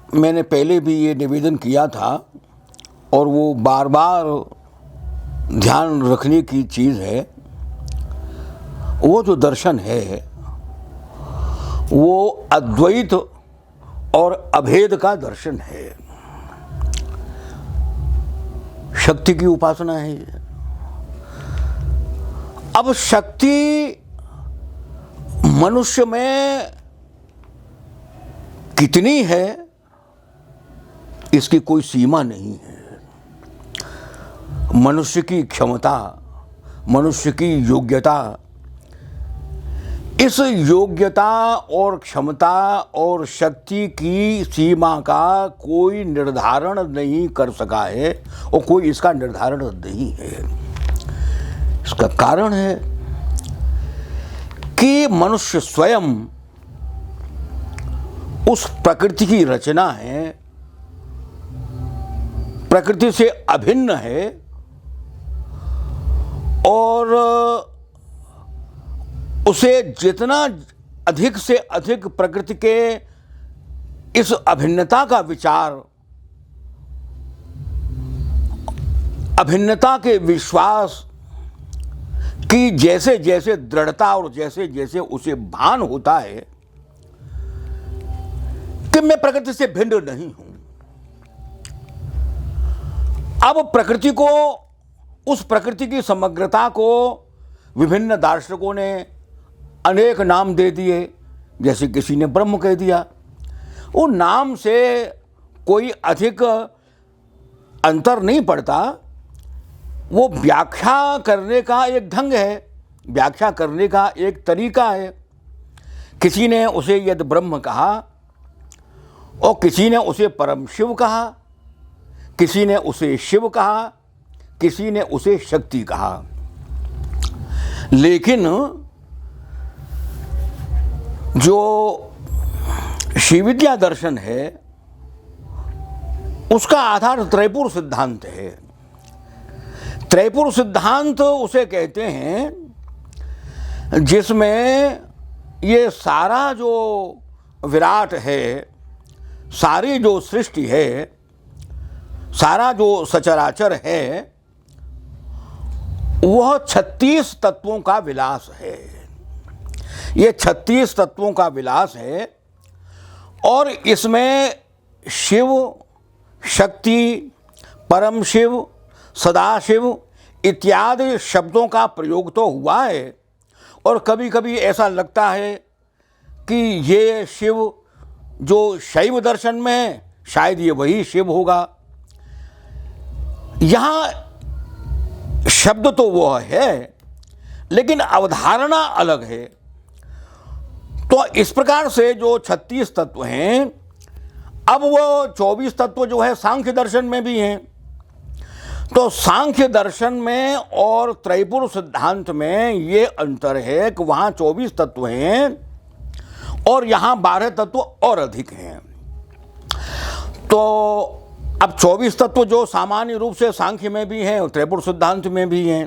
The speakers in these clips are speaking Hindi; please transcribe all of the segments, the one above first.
मैंने पहले भी ये निवेदन किया था और वो बार बार ध्यान रखने की चीज़ है। वो जो दर्शन है वो अद्वैत और अभेद का दर्शन है, शक्ति की उपासना है। अब शक्ति मनुष्य में कितनी है इसकी कोई सीमा नहीं है। मनुष्य की क्षमता, मनुष्य की योग्यता, इस योग्यता और क्षमता और शक्ति की सीमा का कोई निर्धारण नहीं कर सका है और कोई इसका निर्धारण नहीं है। इसका कारण है कि मनुष्य स्वयं उस प्रकृति की रचना है, प्रकृति से अभिन्न है और उसे जितना अधिक से अधिक प्रकृति के इस अभिन्नता का विचार, अभिन्नता के विश्वास की जैसे जैसे दृढ़ता और जैसे जैसे उसे भान होता है कि मैं प्रकृति से भिन्न नहीं हूं, अब प्रकृति को, उस प्रकृति की समग्रता को विभिन्न दार्शनिकों ने अनेक नाम दे दिए। जैसे किसी ने ब्रह्म कह दिया। वो नाम से कोई अधिक अंतर नहीं पड़ता, वो व्याख्या करने का एक ढंग है, व्याख्या करने का एक तरीका है। किसी ने उसे यद ब्रह्म कहा और किसी ने उसे परम शिव कहा, किसी ने उसे शिव कहा, किसी ने उसे शक्ति कहा। लेकिन जो श्रीविद्या दर्शन है उसका आधार त्रैपुर सिद्धांत है। त्रैपुर सिद्धांत उसे कहते हैं जिसमें ये सारा जो विराट है, सारी जो सृष्टि है, सारा जो सचराचर है, वह 36 तत्वों का विलास है। ये 36 तत्वों का विलास है और इसमें शिव, शक्ति, परम शिव, सदाशिव इत्यादि शब्दों का प्रयोग तो हुआ है और कभी कभी ऐसा लगता है कि ये शिव जो शैव दर्शन में है शायद ये वही शिव होगा। यहाँ शब्द तो वो है लेकिन अवधारणा अलग है। तो इस प्रकार से जो 36 तत्व हैं, अब वो 24 तत्व जो है सांख्य दर्शन में भी हैं। तो सांख्य दर्शन में और त्रैपुर सिद्धांत में ये अंतर है कि वहाँ 24 तत्व हैं और यहाँ 12 तत्व और अधिक हैं। तो अब 24 तत्व जो सामान्य रूप से सांख्य में भी हैं और त्रैपुर सिद्धांत में भी हैं।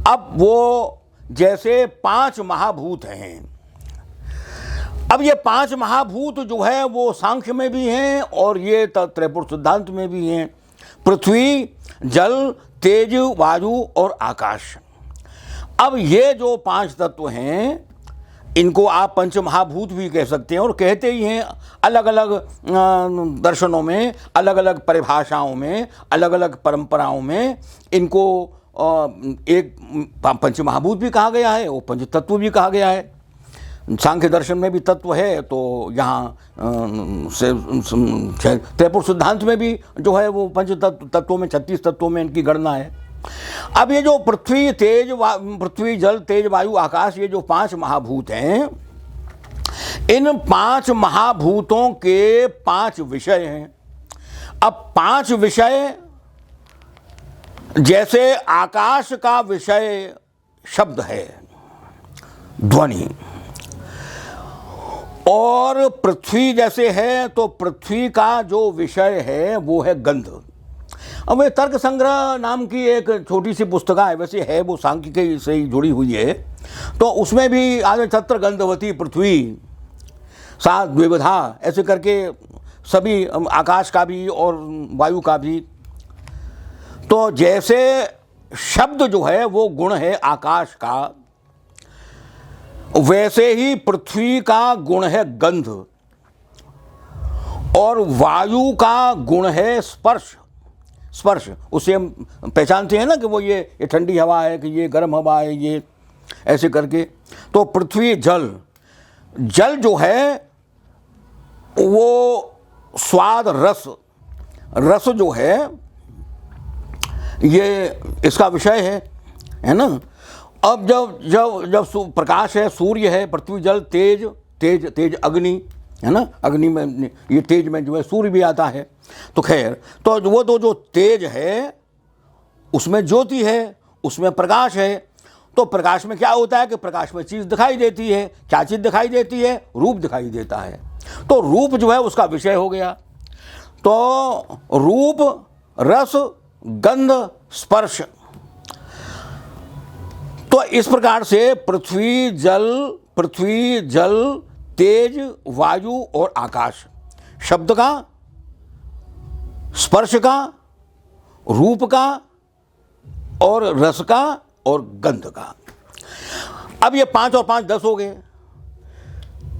अब वो जैसे 5 महाभूत हैं। अब ये 5 महाभूत जो है वो सांख्य में भी हैं और ये त्रैपुर सिद्धांत में भी हैं। पृथ्वी, जल, तेज, वायु और आकाश। अब ये जो 5 तत्व हैं इनको आप पंच महाभूत भी कह सकते हैं और कहते ही हैं। अलग अलग दर्शनों में, अलग अलग परिभाषाओं में, अलग अलग परंपराओं में इनको एक पंच महाभूत भी कहा गया है और पंच तत्व भी कहा गया है। सांख्य दर्शन में भी तत्व है तो यहाँ त्रैपुर सिद्धांत में भी जो है वो पंच तत्वों में 36 तत्वों में इनकी गणना है। अब ये जो पृथ्वी, जल, तेज, वायु, आकाश, ये जो 5 महाभूत हैं, इन 5 महाभूतों के 5 विषय हैं। अब 5 विषय, जैसे आकाश का विषय शब्द है, ध्वनि, और पृथ्वी जैसे है तो पृथ्वी का जो विषय है वो है गंध। अब ये तर्क संग्रह नाम की एक छोटी सी पुस्तिका है, वैसे है वो सांख्य के से ही जुड़ी हुई है। तो उसमें भी आगे तत्र गंधवती पृथ्वी सा द्विविधा ऐसे करके सभी आकाश का भी और वायु का भी। तो जैसे शब्द जो है वो गुण है आकाश का, वैसे ही पृथ्वी का गुण है गंध, और वायु का गुण है स्पर्श। स्पर्श उससे हम पहचानते हैं ना कि वो ये ठंडी हवा है, कि ये गर्म हवा है, ये ऐसे करके। तो पृथ्वी जल, जल जो है वो स्वाद रस, रस जो है ये इसका विषय है ना। अब जब जब जब प्रकाश है, सूर्य है, पृथ्वी जल तेज, तेज तेज अग्नि है ना, अग्नि में ये तेज में जो है सूर्य भी आता है। तो खैर, तो वो जो तेज है उसमें ज्योति है, उसमें प्रकाश है। तो प्रकाश में क्या होता है कि प्रकाश में चीज़ दिखाई देती है। क्या चीज़ दिखाई देती है? रूप दिखाई देता है। तो रूप जो है उसका विषय हो गया। तो रूप, रस, गंध, स्पर्श। तो इस प्रकार से पृथ्वी जल, तेज, वायु और आकाश, शब्द का, स्पर्श का, रूप का और रस का और गंध का। अब ये 5 और 5 10 हो गए।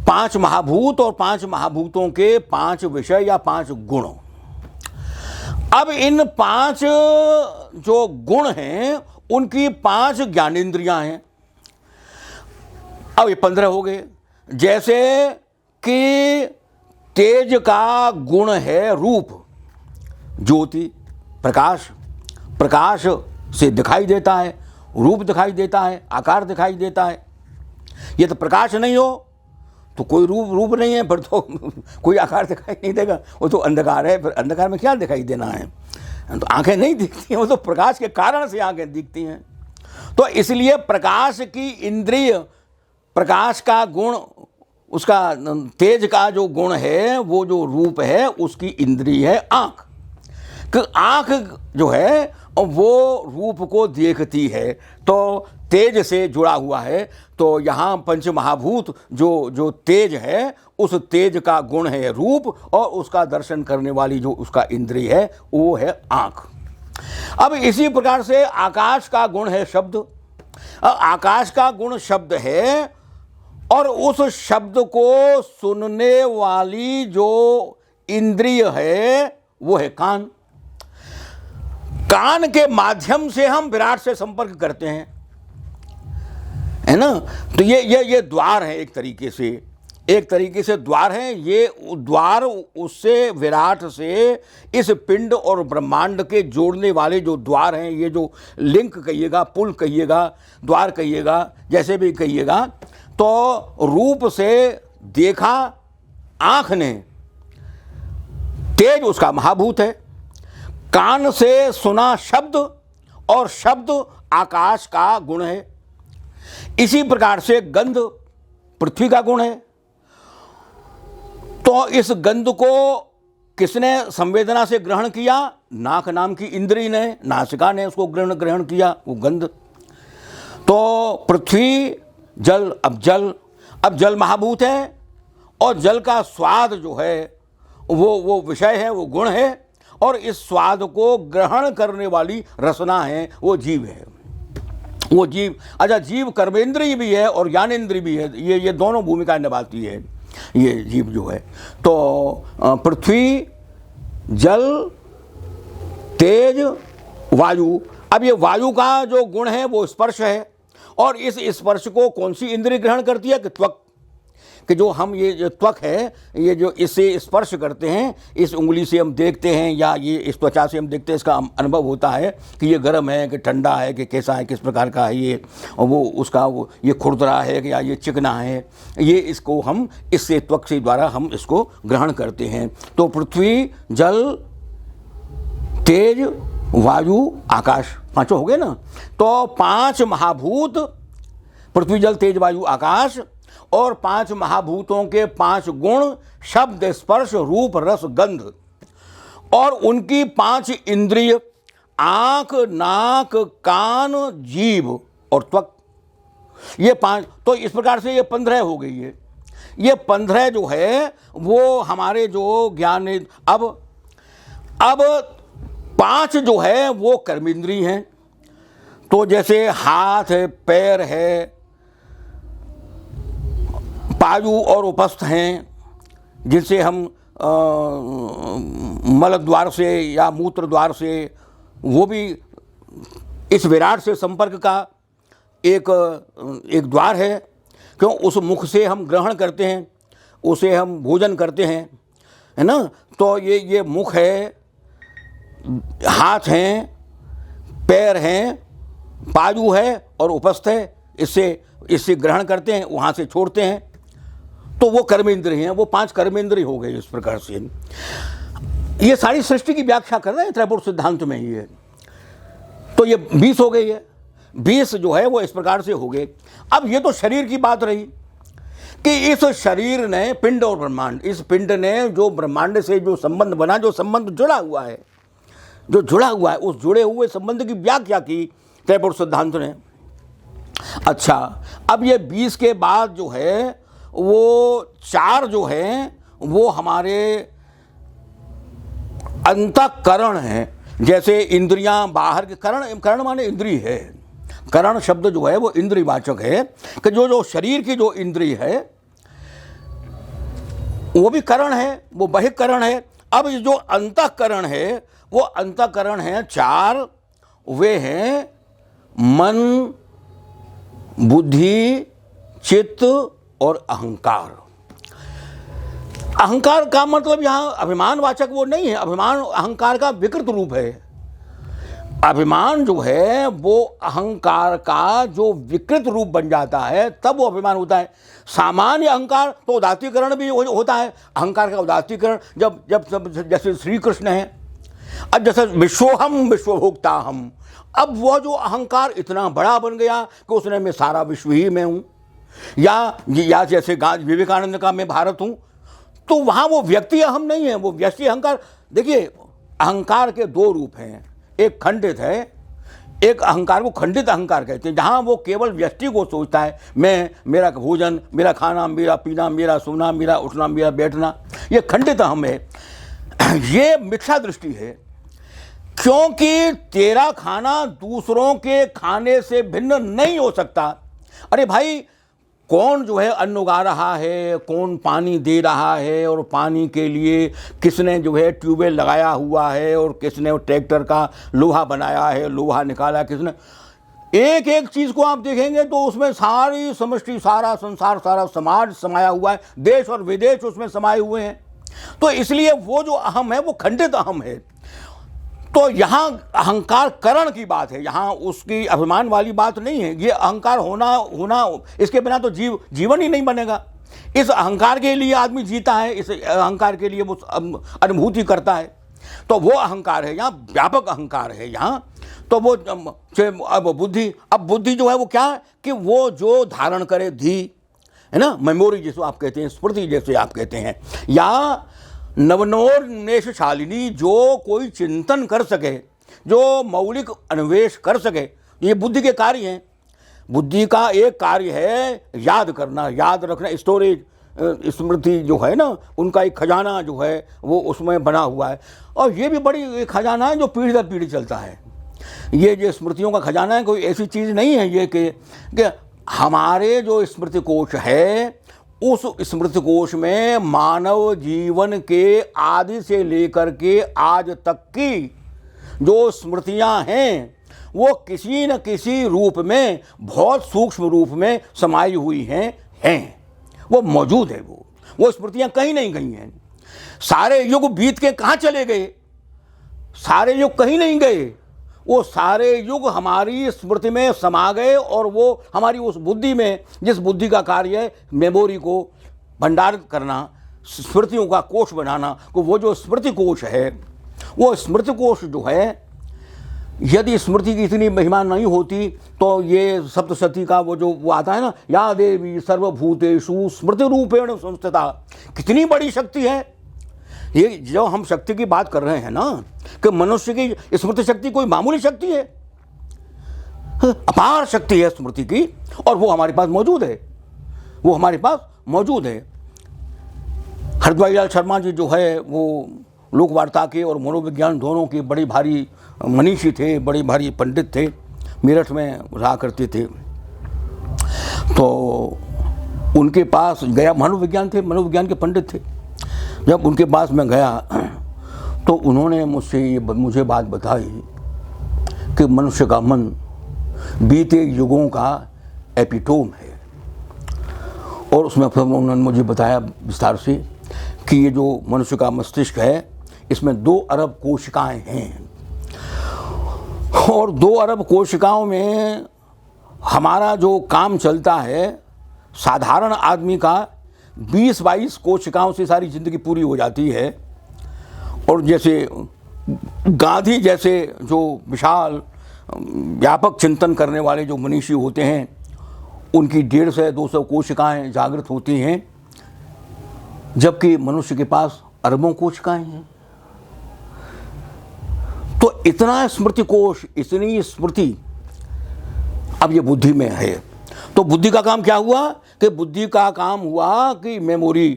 5 महाभूत और 5 महाभूतों के 5 विषय या 5 गुण। अब इन 5 जो गुण हैं उनकी 5 ज्ञानेंद्रियां हैं। अब ये 15 हो गए। जैसे कि तेज का गुण है रूप, ज्योति, प्रकाश, प्रकाश से दिखाई देता है, रूप दिखाई देता है, आकार दिखाई देता है। ये तो प्रकाश नहीं हो तो कोई रूप नहीं है, फिर तो कोई आकार दिखाई नहीं देगा, वो तो अंधकार है। फिर अंधकार में क्या दिखाई देना है? तो आंखें नहीं दिखती हैं, वो तो प्रकाश के कारण से आंखें दिखती हैं। तो इसलिए प्रकाश की इंद्रिय, प्रकाश का गुण, उसका तेज का जो गुण है, वो जो रूप है, उसकी इंद्रिय है आंख। कि आंख जो है वो रूप को देखती है, तो तेज से जुड़ा हुआ है। तो यहाँ पंच महाभूत जो तेज है, उस तेज का गुण है रूप, और उसका दर्शन करने वाली जो उसका इंद्रिय है वो है आंख। अब इसी प्रकार से आकाश का गुण है शब्द। आकाश का गुण शब्द है, और उस शब्द को सुनने वाली जो इंद्रिय है वो है कान। कान के माध्यम से हम विराट से संपर्क करते हैं, है ना। तो ये द्वार है, एक तरीके से द्वार है। ये द्वार उससे, विराट से इस पिंड और ब्रह्मांड के जोड़ने वाले जो द्वार हैं, ये जो लिंक कहिएगा, पुल कहिएगा, द्वार कहिएगा, जैसे भी कहिएगा। तो रूप से देखा आंख ने, तेज उसका महाभूत है। कान से सुना शब्द, और शब्द आकाश का गुण है। इसी प्रकार से गंध पृथ्वी का गुण है। तो इस गंध को किसने संवेदना से ग्रहण किया? नाक नाम की इंद्रिय ने, नासिका ने उसको ग्रहण किया, वो गंध। तो पृथ्वी जल, अब जल महाभूत है, और जल का स्वाद जो है वो विषय है, वो गुण है। और इस स्वाद को ग्रहण करने वाली रसना है, वो जीव है। वो जीव, अच्छा, जीव कर्मेंद्रिय भी है और ज्ञानेंद्रिय भी है। ये दोनों भूमिकाएं निभाती है ये जीव जो है। तो पृथ्वी, जल, तेज, वायु। अब ये वायु का जो गुण है वो स्पर्श है, और इस स्पर्श को कौन सी इंद्रिय ग्रहण करती है? कि त्वक, कि जो हम ये जो त्वक है, ये जो इससे स्पर्श करते हैं, इस उंगली से हम देखते हैं, या ये इस त्वचा से हम देखते हैं, इसका अनुभव होता है कि ये गर्म है, कि ठंडा है, कि कैसा है, किस प्रकार का है ये, और वो उसका वो ये खुरदरा है कि या ये चिकना है, ये इसको हम इससे त्वक से द्वारा हम इसको ग्रहण करते हैं। तो पृथ्वी, जल, तेज, वायु, आकाश, 5 हो गए ना। तो 5 महाभूत, पृथ्वी, जल, तेज, वायु, आकाश, और 5 महाभूतों के 5 गुण, शब्द, स्पर्श, रूप, रस, गंध, और उनकी 5 इंद्रिय, आंख, नाक, कान, जीभ और त्वक, ये 5। तो इस प्रकार से ये 15 हो गई है। ये 15 जो है वो हमारे जो ज्ञान, अब 5 जो है वो कर्मेंद्रिय हैं। तो जैसे हाथ है, पैर है, पायु और उपस्थ हैं, जिनसे हम मल द्वार से या मूत्र द्वार से, वो भी इस विराट से संपर्क का एक द्वार है। क्यों? उस मुख से हम ग्रहण करते हैं, उसे हम भोजन करते हैं, है ना। तो ये मुख है, हाथ हैं, पैर हैं, पायु है और उपस्थ है, इससे ग्रहण करते हैं, वहाँ से छोड़ते हैं। तो वो कर्मेंद्रिय हैं, वो 5 कर्मेंद्रिय हो गए। इस प्रकार से ये सारी सृष्टि की व्याख्या कर रहे हैं त्रैपुर सिद्धांत में ही है। तो ये 20 हो गई है, 20 जो है वो इस प्रकार से हो गए। अब ये तो शरीर की बात रही कि इस शरीर ने, पिंड और ब्रह्मांड, इस पिंड ने जो ब्रह्मांड से जो संबंध बना, जो संबंध जुड़ा हुआ है, उस जुड़े हुए संबंध की व्याख्या की त्रैपुर सिद्धांत ने। अच्छा, अब ये 20 के बाद जो है वो 4 जो है वो हमारे अंतःकरण हैं। जैसे इंद्रियां बाहर के, करण माने इंद्रिय है, करण शब्द जो है वो इंद्रियवाचक है कि जो शरीर की जो इंद्रिय है वो भी करण है, वो बहिकरण है। अब ये जो अंतःकरण है, वो अंतःकरण है 4, वे हैं मन, बुद्धि, चित्त और अहंकार। अहंकार का मतलब यहाँ अभिमानवाचक वो नहीं है, अभिमान अहंकार का विकृत रूप है। अभिमान जो है वो अहंकार का जो विकृत रूप बन जाता है, तब वो अभिमान होता है। सामान्य अहंकार तो उदात्तीकरण भी होता है। अहंकार का उदात्तीकरण जब जैसे श्री कृष्ण है, अब जैसे विश्वोहम विश्वभोक्ता हम, अब वो जो अहंकार इतना बड़ा बन गया कि उसने मैं सारा विश्व ही में हूँ, या जैसे विवेकानंद का मैं भारत हूँ, तो वहाँ वो व्यक्ति अहम नहीं है, वो व्यष्टि अहंकार। देखिए, अहंकार के 2 रूप हैं, एक खंडित है, एक अहंकार को खंडित अहंकार कहते हैं, जहाँ वो केवल व्यष्टि को सोचता है, मैं, मेरा भोजन, मेरा खाना, मेरा पीना, मेरा सोना, मेरा उठना, मेरा बैठना, ये खंडित अहम है। ये मिथ्या दृष्टि है, क्योंकि तेरा खाना दूसरों के खाने से भिन्न नहीं हो सकता। अरे भाई, कौन जो है अन्न उगा रहा है, कौन पानी दे रहा है, और पानी के लिए किसने जो है ट्यूबवेल लगाया हुआ है, और किसने ट्रैक्टर का लोहा बनाया है, लोहा निकाला किसने, एक एक चीज़ को आप देखेंगे तो उसमें सारी समष्टि, सारा संसार, सारा समाज समाया हुआ है, देश और विदेश उसमें समाये हुए हैं। तो इसलिए वो जो अहम है वो खंडित अहम है। तो यहाँ अहंकार करण की बात है, यहाँ उसकी अभिमान वाली बात नहीं है। ये अहंकार होना इसके बिना तो जीवन ही नहीं बनेगा। इस अहंकार के लिए आदमी जीता है, इस अहंकार के लिए वो अनुभूति करता है। तो वो अहंकार है, यहाँ व्यापक अहंकार है यहाँ। तो वो अब बुद्धि जो है वो क्या है कि वो जो धारण करे, धी है ना, मेमोरी जिसको आप कहते हैं, स्मृति जैसे आप कहते हैं, या नवनोन्मेषशालिनी, जो कोई चिंतन कर सके, जो मौलिक अन्वेष कर सके, ये बुद्धि के कार्य हैं। बुद्धि का एक कार्य है याद करना, याद रखना, स्टोरेज, स्मृति जो है ना, उनका एक खजाना जो है वो उसमें बना हुआ है। और ये भी बड़ी खजाना है जो पीढ़ी दर पीढ़ी चलता है। ये जो स्मृतियों का खजाना है, कोई ऐसी चीज़ नहीं है ये कि हमारे जो स्मृति कोश है, उस स्मृति कोश में मानव जीवन के आदि से लेकर के आज तक की जो स्मृतियां हैं, वो किसी न किसी रूप में, बहुत सूक्ष्म रूप में समाई हुई हैं। वो मौजूद है, वो स्मृतियां कहीं नहीं गई हैं। सारे युग बीत के कहाँ चले गए? सारे युग कहीं नहीं गए, वो सारे युग हमारी स्मृति में समा गए, और वो हमारी उस बुद्धि में, जिस बुद्धि का कार्य है मेमोरी को भंडारित करना, स्मृतियों का कोश बनाना, को वो जो स्मृति कोश है, वो स्मृति कोश जो है, यदि स्मृति की इतनी महिमा नहीं होती तो ये सप्तशती का वो आता है ना, या देवी सर्वभूतेषु स्मृति रूपेण संस्थिता, कितनी बड़ी शक्ति है। ये जो हम शक्ति की बात कर रहे हैं ना, कि मनुष्य की स्मृति शक्ति कोई मामूली शक्ति है, अपार शक्ति है स्मृति की, और वो हमारे पास मौजूद है, वो हमारे पास मौजूद है। हरद्वाई लाल शर्मा जी जो है वो लोक वार्ता के और मनोविज्ञान दोनों के बड़े भारी मनीषी थे, बड़े भारी पंडित थे, मेरठ में रहा करते थे। तो उनके पास गया, मनोविज्ञान थे, मनोविज्ञान के पंडित थे। जब उनके पास मैं गया तो उन्होंने मुझे बात बताई कि मनुष्य का मन बीते युगों का एपिटोम है। और उसमें उन्होंने मुझे बताया विस्तार से कि ये जो मनुष्य का मस्तिष्क है इसमें 2 अरब कोशिकाएं हैं, और 2 अरब कोशिकाओं में हमारा जो काम चलता है, साधारण आदमी का 20-22 कोशिकाओं से सारी जिंदगी पूरी हो जाती है। और जैसे गांधी जैसे जो विशाल व्यापक चिंतन करने वाले जो मनीषी होते हैं, उनकी 150 से 200 कोशिकाएं जागृत होती हैं, जबकि मनुष्य के पास अरबों कोशिकाएं हैं। तो इतना स्मृति कोश, इतनी स्मृति अब ये बुद्धि में है। तो बुद्धि का काम क्या हुआ कि बुद्धि का काम हुआ कि मेमोरी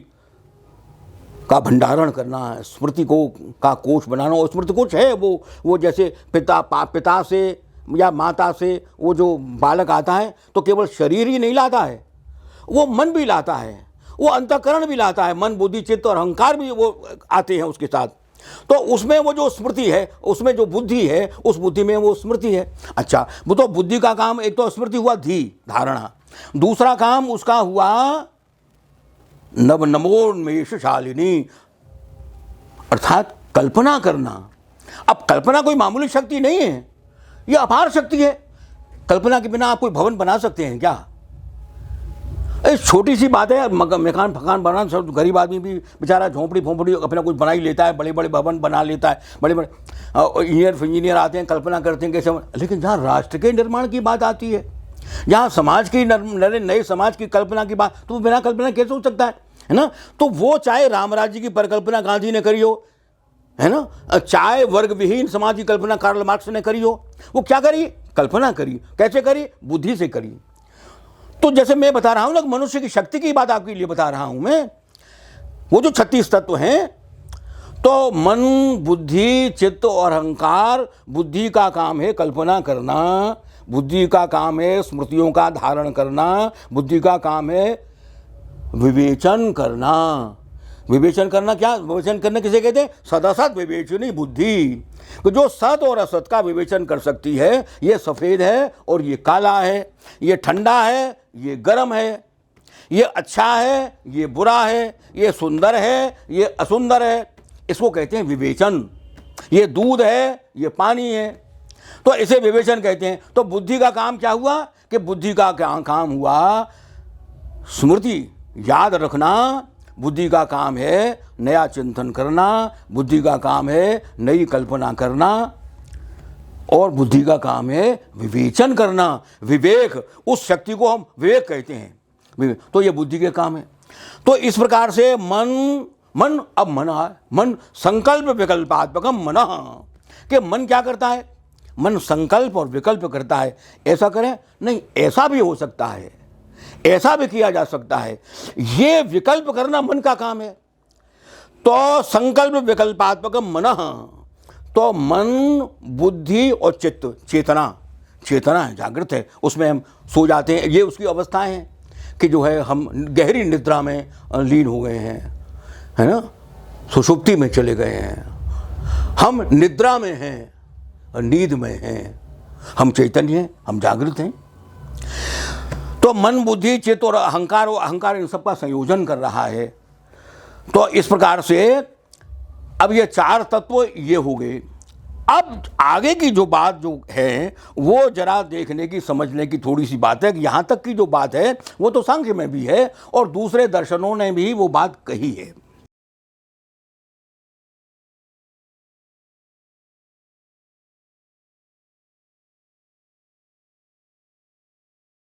का भंडारण करना, स्मृति को का कोश बनाना। और स्मृति कोश है वो जैसे पिता से या माता से वो जो बालक आता है तो केवल शरीर ही नहीं लाता है, वो मन भी लाता है, वो अंतःकरण भी लाता है, मन बुद्धि चित्त और अहंकार भी वो आते हैं उसके साथ। तो उसमें वो जो स्मृति है, उसमें जो बुद्धि है, उस बुद्धि में वो स्मृति है। अच्छा, वो तो बुद्धि का काम, एक तो स्मृति हुआ धी धारणा, दूसरा काम उसका हुआ नवोन्मेषशालिनी अर्थात कल्पना करना। अब कल्पना कोई मामूली शक्ति नहीं है, यह अपार शक्ति है। कल्पना के बिना आप कोई भवन बना सकते हैं क्या? एक छोटी सी बात है, मकान फकान बनाना, सब गरीब आदमी भी बेचारा झोंपड़ी फोंपड़ी अपना कुछ बना ही लेता है, बड़े बड़े भवन बना लेता है, बड़े बड़े इंजीनियर आते हैं, कल्पना करते हैं कैसे। लेकिन जहाँ राष्ट्र के निर्माण की बात आती है, जहाँ समाज की नए समाज की कल्पना की बात, तो बिना कल्पना कैसे हो सकता है ना? तो वो चाहे राम राज्य की परिकल्पना गांधी ने करी हो, है ना, चाहे वर्ग विहीन समाज की कल्पना कार्ल मार्क्स ने करी हो, वो क्या करी? कल्पना करी। कैसे करी? बुद्धि से करी। तो जैसे मैं बता रहा हूं ना, मनुष्य की शक्ति की बात आपके लिए बता रहा हूं मैं, वो जो 36 तत्व हैं, तो मन बुद्धि चित्त और अहंकार, बुद्धि का काम है कल्पना करना, बुद्धि का काम है स्मृतियों का धारण करना, बुद्धि का काम है विवेचन करना। विवेचन करना क्या? विवेचन करना किसे कहते हैं? सदसत विवेचनी बुद्धि। तो जो सत और असत का विवेचन कर सकती है, ये सफ़ेद है और ये काला है, ये ठंडा है, ये गर्म है, ये अच्छा है, ये बुरा है, ये सुंदर है, ये असुंदर है, इसको कहते हैं विवेचन। ये दूध है, ये पानी है, तो इसे विवेचन कहते हैं। तो बुद्धि का काम क्या हुआ कि बुद्धि का काम हुआ स्मृति याद रखना। बुद्धि का काम है नया चिंतन करना, बुद्धि का काम है नई कल्पना करना, और बुद्धि का काम है विवेचन करना। विवेक, उस शक्ति को हम विवेक कहते हैं। तो ये बुद्धि के काम है। तो इस प्रकार से मन अब मन संकल्प विकल्पात्मकम मन, कि मन क्या करता है? मन संकल्प और विकल्प करता है। ऐसा करें नहीं, ऐसा भी हो सकता है, ऐसा भी किया जा सकता है, ये विकल्प करना मन का काम है। तो संकल्प विकल्पात्मकम मन, तो मन बुद्धि और चित्त, चेतना है, जागृत है, उसमें हम सो जाते हैं। ये उसकी अवस्थाएं हैं कि जो है हम गहरी निद्रा में लीन हो गए हैं, है ना, सुषुप्ति में चले गए हैं, हम निद्रा में हैं, नींद में हैं, हम चैतन्य हैं, हम जागृत हैं। तो मन बुद्धि चित्त और अहंकार इन सबका संयोजन कर रहा है। तो इस प्रकार से अब ये 4 तत्व ये हो गए। अब आगे की जो बात जो है वो जरा देखने की, समझने की थोड़ी सी बात है कि यहाँ तक की जो बात है वो तो सांख्य में भी है और दूसरे दर्शनों ने भी वो बात कही है।